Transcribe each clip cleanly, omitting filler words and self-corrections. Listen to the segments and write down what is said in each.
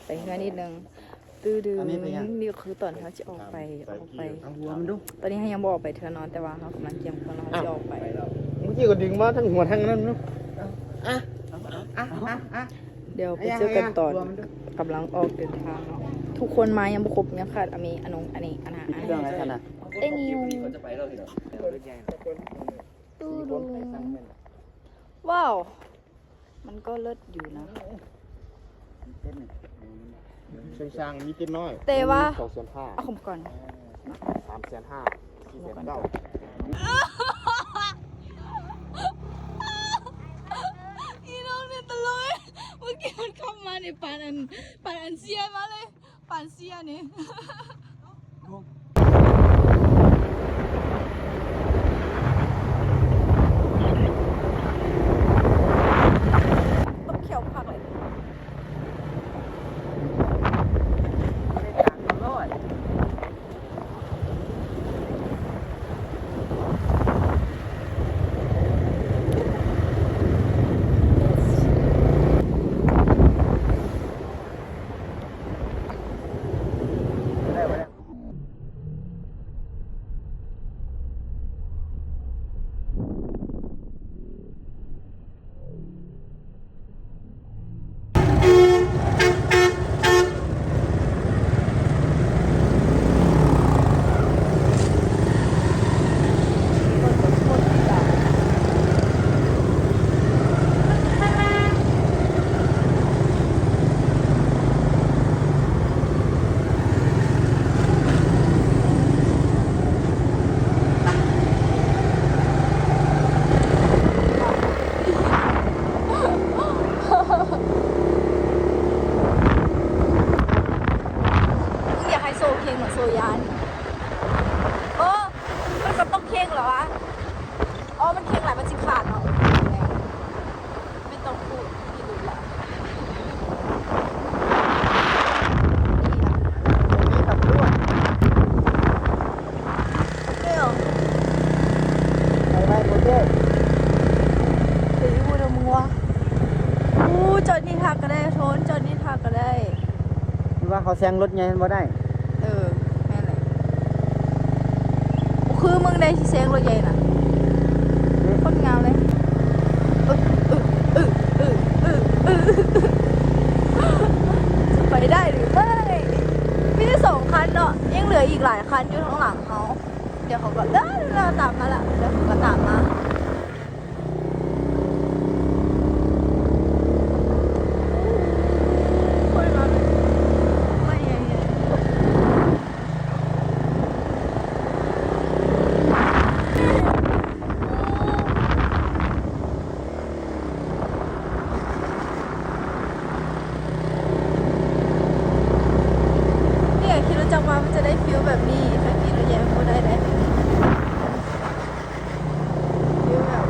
ไปเงื่อนนิดนึงตื้อดึงนี่คือตอนเขาจะออกไปหัวมันดู ตอนนี้เขายังบอกไปเธอนอนแต่ว่าเขากำลังเตรียมตัวเขาจะออกไป เมื่อกี้ก็ดึงมาทั้งหัวทั้งนั้นนู้เดี๋ยวไปเจอกันตอนกำลังออกเดินทางเนาะทุกคนมายังบุครบยังขาดอเมอันนี้อันนั้น เรื่องอะไรกันนะ เต้นิวว้าวมันก็เลิศอยู่นะ เชียงช่างมีกินน้อย เตว่า 2,500,000 เอาผมก่อน 3,500,000 4,900,000 อีน้องเนี่ยตลกเมื่อกี้มันเข้ามาในปานอันเซียมาเลยปานเซียเนี่ยต้องเขียวผักเลยอยากให้โซเคียงเหมือนโซยานมันก็ต้องเคียงเหรอวะมันเคียงหลายมันสิขาดเนาะไม่ต้องพูดพี่ดูละนี่เหรอ ไปโปรเจกต์ เดี๋ยวพูดมึงวะจอดนี่ทักก็ได้โทนจอดนี่ทักก็ได้ ที่ว่าเขาแซงรถไงบ่ได้ แม่นเลยคือมึงได้ที่เสียงรถใหญ่น่ะคนงามเลยจะไปได้หรือไม่มีได้2 คันเนาะยังเหลืออีกหลายคันอยู่ข้างหลังเขาเดี๋ยวเขาก็เราตามมาละเดี๋ยวเขาก็ตามมาคนมาเลยไม่ใหญ่เนี่ยคิดว่าจังหวะมันจะได้ฟิลแบบนี้ถ้าคิดว่าแย่ก็ได้เลยฟิลแบบ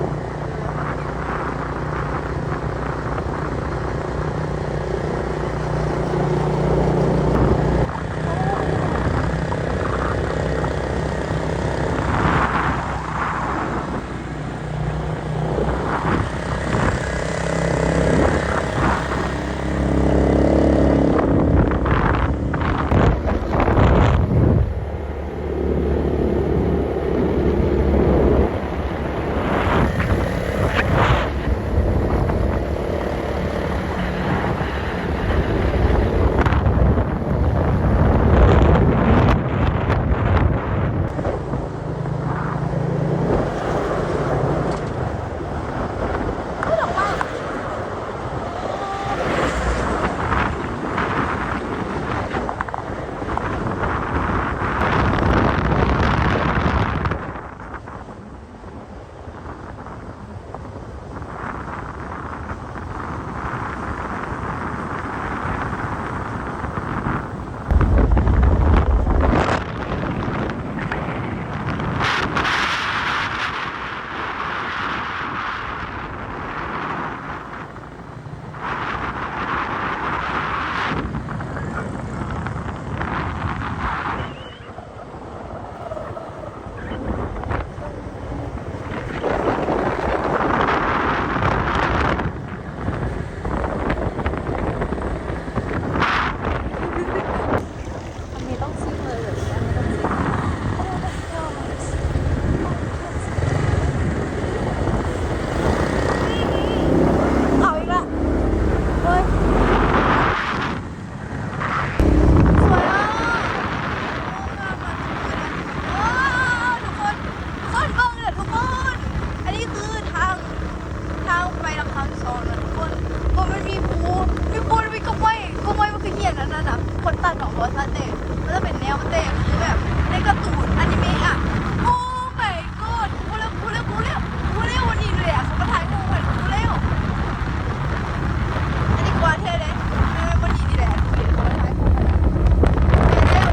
ทั้งนั้นอ่ะคนตัดของบอสเตะมันจะเป็นแนวเตะคือแบบในการ์ตูนอนิเมะอ่ะโอ้ my god กูเร็ววันนี้เลยอ่ะเขามาถ่ายกูเหมือนกูเร็วอันนี้กว่าเท่เลยวันนี้นี่แหละกูเห็นเขามาถ่ายกูเร็ว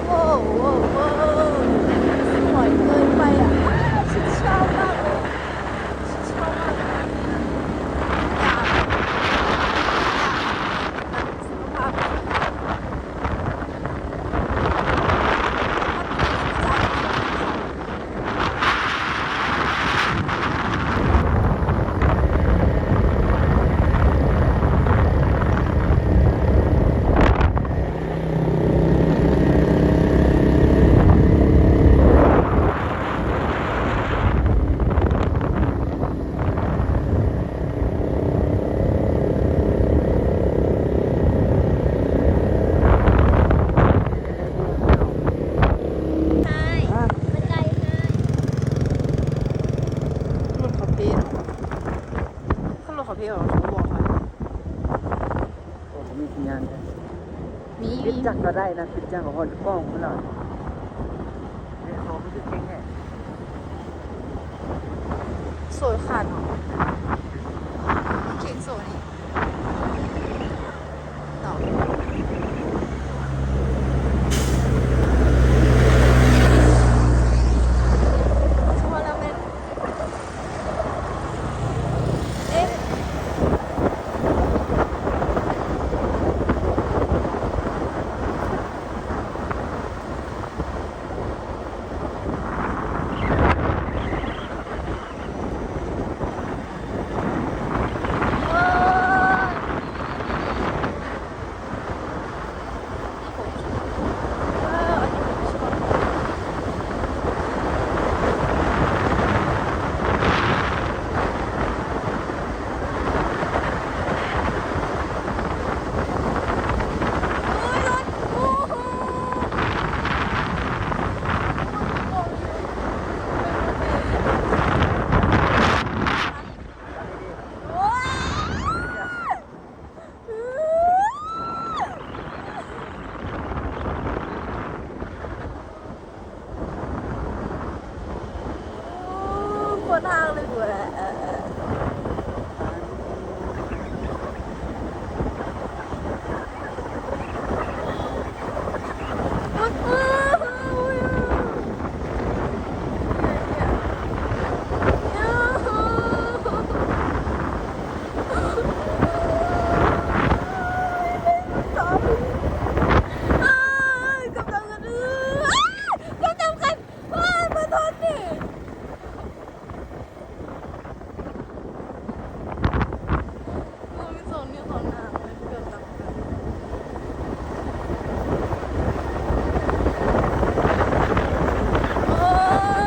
โอ้โหสวยเกินไปอ่ะฉันชอบมากเลยฉันชอบมากเลยสุขภาพรถขับเพลขึ้นรถขับเพลเหรอฉันบอกค่ะ โอ้มีสัญญาณ มี ปิดจักรก็ได้นะปิดจักรของคนกล้องของเราเนี่ยเขาไม่ได้เก่งแค่ สวยขาดเนาะเข่งสวยนี่ต่อชัวร์แล้วเป็นเอ๊ะ ปวดทางเลยกูแหละกำลังกันมาทนดิ มีสองนิ้วสองหางเลยเกือบตับกันโอ้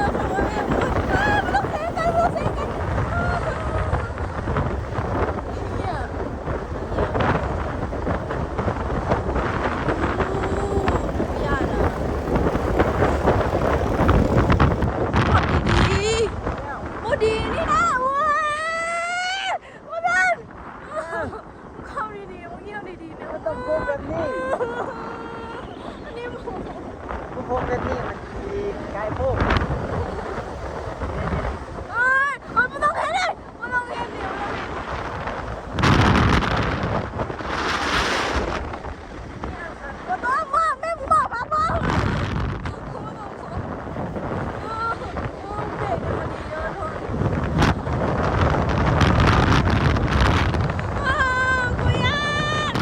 ยทำไมไม่ต้องเซกันไม่ต้องเซกันเนี่ยไม่ยากนะขับดีๆโอ้ดีนี่นะเว้ยมาดันเข้าดีๆมึงเยี่ยมดีๆเนี่ย ต้องโค้งแบบนี้ อันนี้หมู โค้งแบบนี้มันมีไกลโค้ง เอ้ยไม่ต้องเห็นเลยไม่ต้องเห็นเดี๋ยวก็ต้องว่าแม่มึงบอกมาบ้างไม่ต้องขอเด็กมันดีเยอะทนกูยาก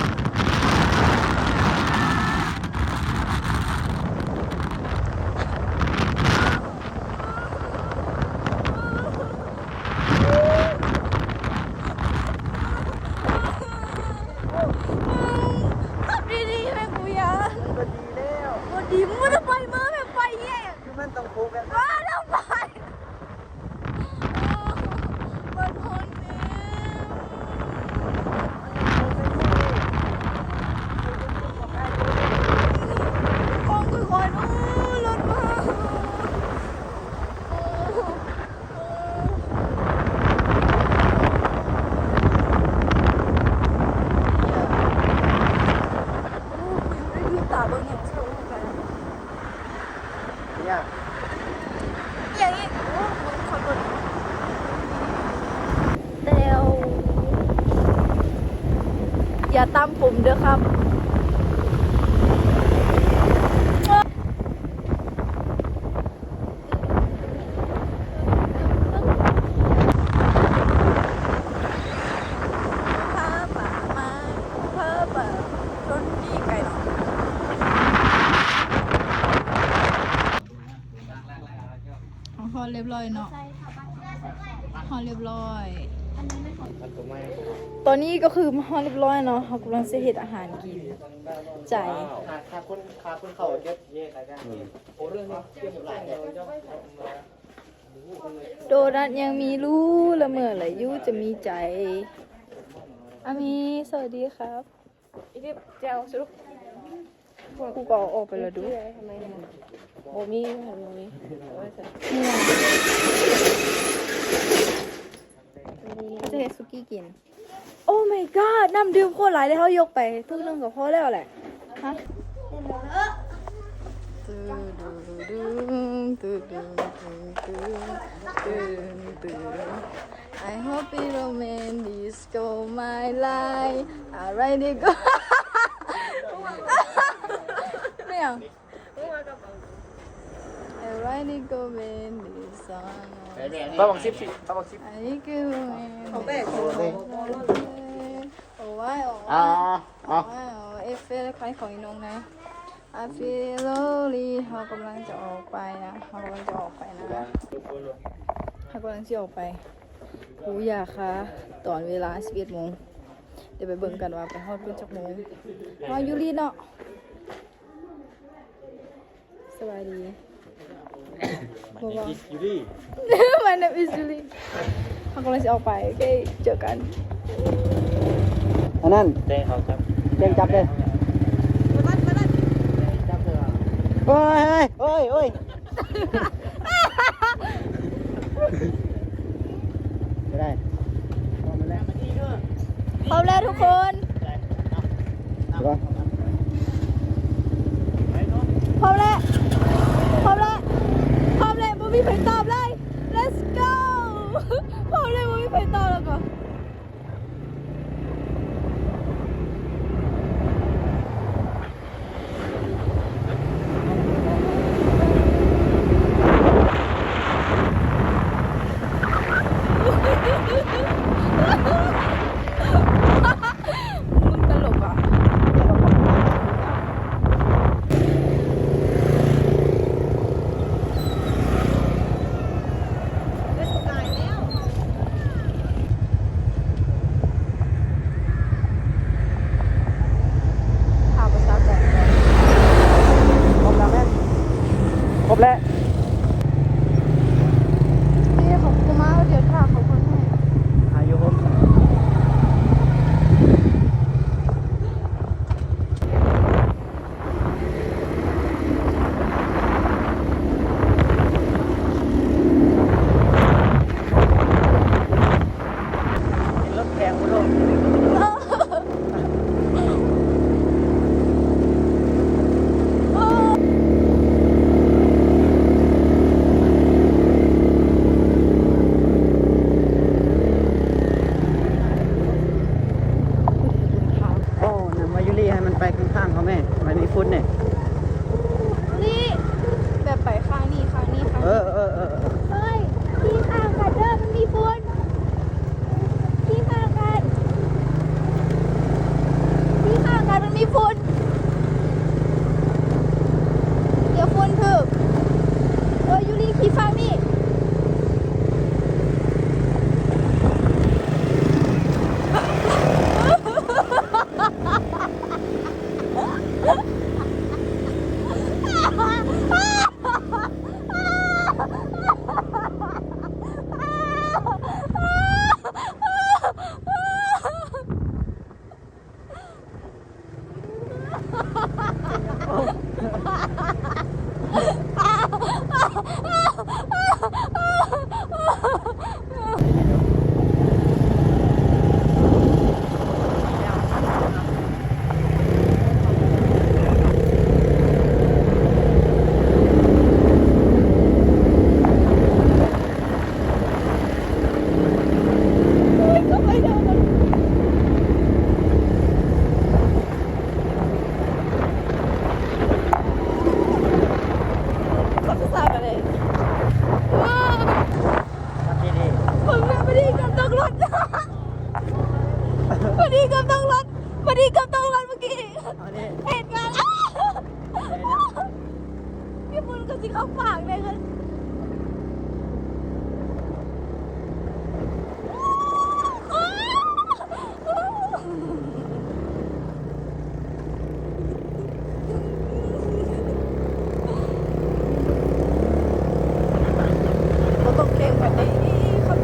พูกัน ว้าทำไมมันทนเนี่ยกองค่อยๆรถมาตาเบิ้งอย่างเช่าไป เนี่ย อย่างนี้โอ้โหขอบคุณเตวอย่าตามผมเด้อครับพาป่ามาพาป่าต้นนี้ไกลหรอพอเรียบร้อยเนาะพอเรียบร้อย ตอนนี้ก็คือมาเรียบร้อยเนาะเขากำลังจะเฮ็ดอาหารกินใจ ขาคนเข่าเย็บเย่ใครกันโอ้เรื่องนี้เกี่ยวกับหลายเนี่ย โดนัทยังมีรู้ละเมื่อไหร่ยูจะมีใจอามีสวัสดีครับอีนี่เจ้าสรุปกูก็ออกไปแล้วดูโบมีจะเฮ็ดสุกี้กินโอ้ my god น้ำดื่มโคตรหลายเลยเขายกไปทุกนึงก็พอแล้วแหละฮะI hope it romantic go my life alright it go ไม่เอา alright it go man this song ป้าบังซิบสิป้าบังซิบ I go man โอ้ย โอ้เอฟเฟลคล้ายของอีน้องนะ I feel lonely เขากำลังจะออกไปนะเขากำลังจะออกไปนะเขากำลังจะออกไปหูอยากค่ะตอนเวลา11 โมงเดี๋ยวไปเบิ่งกันว่าไปฮอดเป็นจักโมงมายูรีเนาะสวัสดีบอกว่า ยูรี่ My name is Julie เขากำลังจะออกไปโอเคเจอกัน อันนั้นเต้เขาจับเต้จับเลยโอ้ยโอ้ยโอ้ยไม่ได้ พร้อมแล้วทุกคน พร้อมแล้ว พร้อมแล้ว พร้อมเลยบ่มีใครตอบเลย let's go พร้อมเลยบ่มีใครตอบแล้วก็มึงตลกอ่ะ ถามภาษาก่อน ครบแล้วแม่ครบแล้ว นี่ของกูมาเดี๋ยวถ่าเขาคนให้ อายุครบรถแข่งรถ โอ้นำมายุรีให้มันไปข้างๆเขาแม่มันมีฟุตเนี่ย นี่แบบไปข้างนี้ข้างนี้ข้าง เอ นี้ อ เฮ้ยที่ข้างกันเด้อมันมีฝุ่นที่ข้างกันที่ข้างกันมันมีฝุ่นเดี๋ยวฝุ่นถึกยูรีขี่ฟังนี่ เข้าปากเลยค่ะเราต้องเก่งแบบนี้ครับ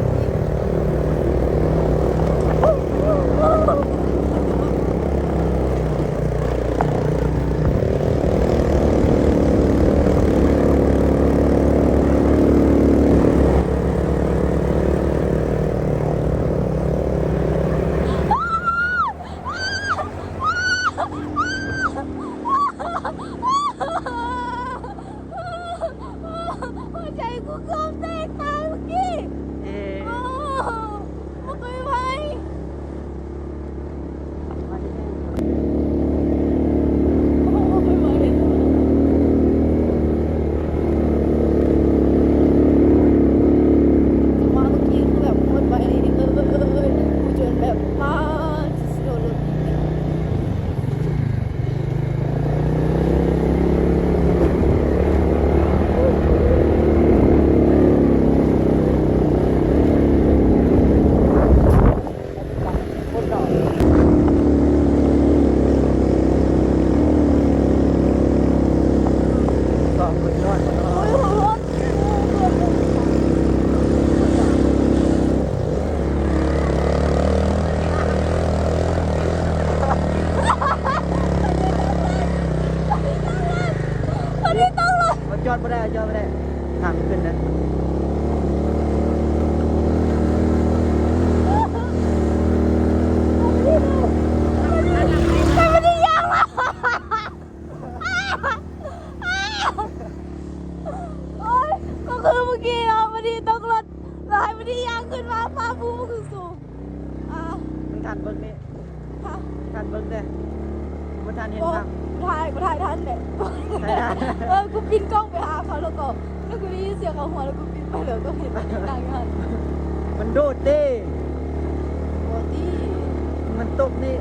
หัวใจกูเกือบแตกตายเมื่อกี้ เอ๊ะ มันเคยไหมโอ้ไม่ไหวจังหวะเมื่อกี้คือแบบโคตรไหวเลยกูจนแบบป้าสุดๆเลย คนดอกสองคนยอดคนนอน วันนี้ต้องเลย มันยอดไม่ได้ยอดไม่ได้ทางขึ้นนะ ไม่ได้ยังอ่ะโอ๊ยก็คือเมื่อกี้เราไม่ได้ต้องรถเราให้ไม่ได้ยังขึ้นมาฟ้าฟูมันคือสูงอ่ะ มันทันเบิ้งนี่ ค่ะ ทันเบิ้งเด้มันทันเห็น กู ภาพ ถ่ายทันเนี่ย ถ่ายทัน กูปินกล้องไปหาเขาแล้วก็กูได้ยินเสียงเขาหัวแล้วกูปินไปแล้วก็เห็นมันนั่งกัน มันโดดเด้ โอ้ที่ มันตกนี่